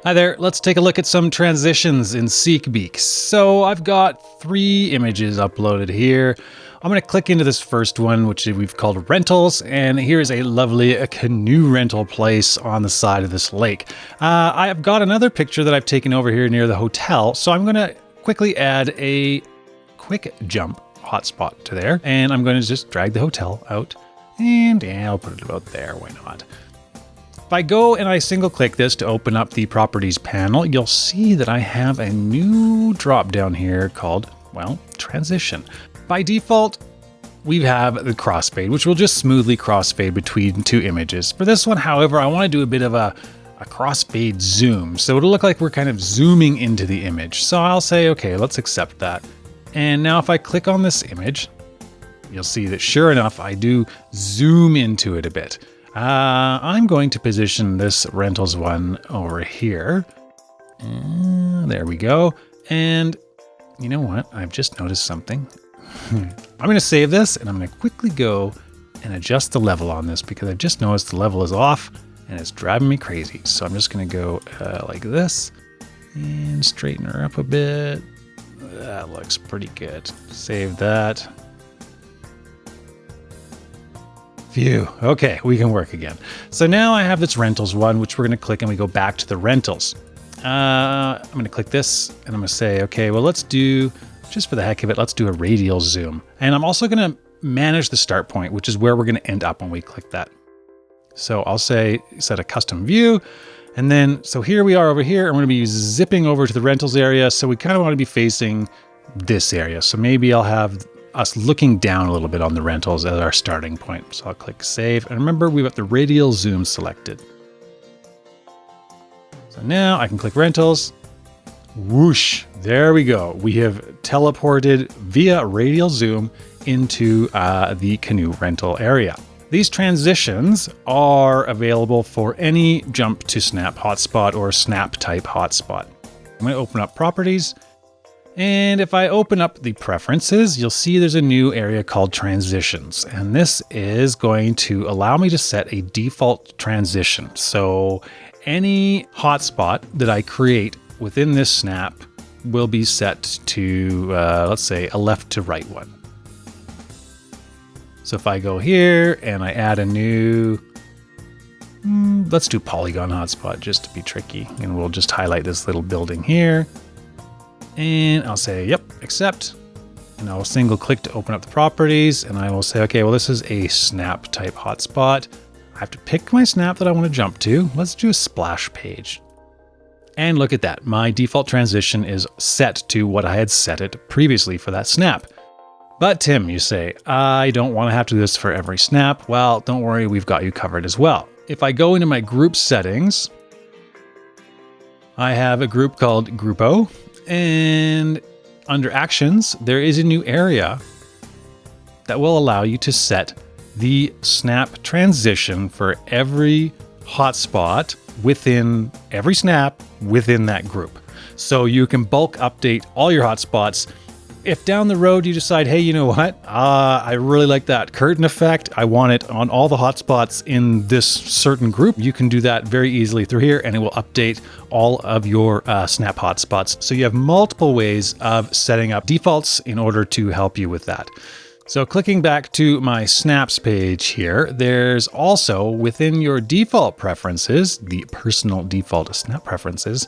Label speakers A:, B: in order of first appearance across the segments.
A: Hi there, let's take a look at some transitions in SeekBeak. So I've got 3 images uploaded here. I'm going to click into this first one, which we've called rentals, and here's a lovely canoe rental place on the side of this lake. I've got another picture that I've taken over here near the hotel, so I'm going to quickly add a quick jump hotspot to there, and I'm going to just drag the hotel out, and yeah, I'll put it about there, why not? If I go and I single click this to open up the properties panel, you'll see that I have a new drop down here called, well, transition. By default, we have the crossfade, which will just smoothly crossfade between 2 images. For this one, however, I want to do a bit of a crossfade zoom. So it'll look like we're kind of zooming into the image. So I'll say, okay, let's accept that. And now if I click on this image, you'll see that sure enough, I do zoom into it a bit. I'm going to position this rentals one over here. There we go. And you know what? I've just noticed something. I'm going to save this and I'm going to quickly go and adjust the level on this because I've just noticed the level is off and it's driving me crazy. So I'm just going to go like this and straighten her up a bit. That looks pretty good. Save that. Phew. Okay, we can work again. So now I have this rentals one, which we're going to click and we go back to the rentals. I'm going to click this and I'm going to say, okay, well, let's do, just for the heck of it, let's do a radial zoom. And I'm also going to manage the start point, which is where we're going to end up when we click that. So I'll say, set a custom view. And then, so here we are over here. I'm going to be zipping over to the rentals area. So we kind of want to be facing this area. So maybe I'll have us looking down a little bit on the rentals as our starting point. So I'll click save. And remember, we've got the radial zoom selected. So now I can click rentals. Whoosh, there we go. We have teleported via radial zoom into the canoe rental area. These transitions are available for any jump to snap hotspot or snap type hotspot. I'm going to open up properties. And if I open up the preferences, you'll see there's a new area called transitions. And this is going to allow me to set a default transition. So any hotspot that I create within this snap will be set to, let's say, a left to right one. So if I go here and I add a new, let's do polygon hotspot just to be tricky. And we'll just highlight this little building here. And I'll say, yep, accept. And I'll single click to open up the properties. And I will say, okay, well, this is a snap type hotspot. I have to pick my snap that I want to jump to. Let's do a splash page. And look at that. My default transition is set to what I had set it previously for that snap. But Tim, you say, I don't want to have to do this for every snap. Well, don't worry, we've got you covered as well. If I go into my group settings, I have a group called Groupo. And under actions, there is a new area that will allow you to set the snap transition for every hotspot within every snap within that group. So you can bulk update all your hotspots. If down the road you decide, hey, you know what? I really like that curtain effect. I want it on all the hotspots in this certain group. You can do that very easily through here and it will update all of your snap hotspots. So you have multiple ways of setting up defaults in order to help you with that. So clicking back to my snaps page here, there's also within your default preferences, the personal default snap preferences,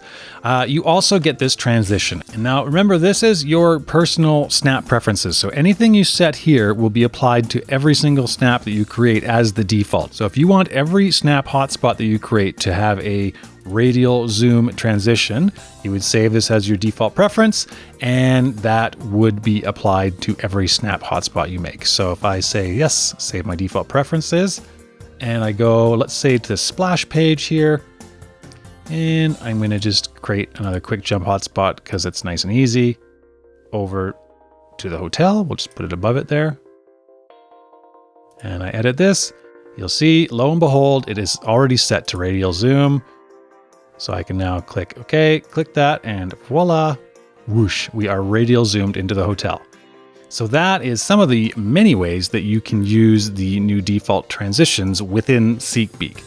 A: you also get this transition. And now remember, this is your personal snap preferences. So anything you set here will be applied to every single snap that you create as the default. So if you want every snap hotspot that you create to have a radial zoom transition, you would save this as your default preference, and that would be applied to every snap hotspot you make. So if I say yes, save my default preferences, and I go, let's say to the splash page here, and I'm going to just create another quick jump hotspot because it's nice and easy over to the hotel. We'll just put it above it there. And I edit this. You'll see, lo and behold, it is already set to radial zoom. So I can now click OK, click that, and voila, whoosh, we are radial zoomed into the hotel. So that is some of the many ways that you can use the new default transitions within SeekBeak.